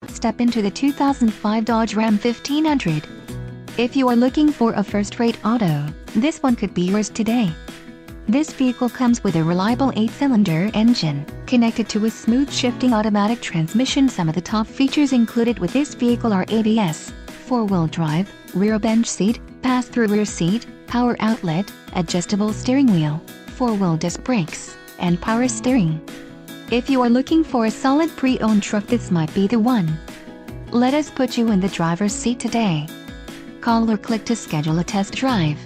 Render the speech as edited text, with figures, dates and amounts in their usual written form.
Step into the 2005 Dodge Ram 1500. If you are looking for a first-rate auto, this one could be yours today. This vehicle comes with a reliable 8-cylinder engine, connected to a smooth shifting automatic transmission. Some of the top features included with this vehicle are ABS, 4-wheel drive, rear bench seat, pass-through rear seat, power outlet, adjustable steering wheel, 4-wheel disc brakes, and power steering. If you are looking for a solid pre-owned truck, this might be the one. Let us put you in the driver's seat today. Call or click to schedule a test drive.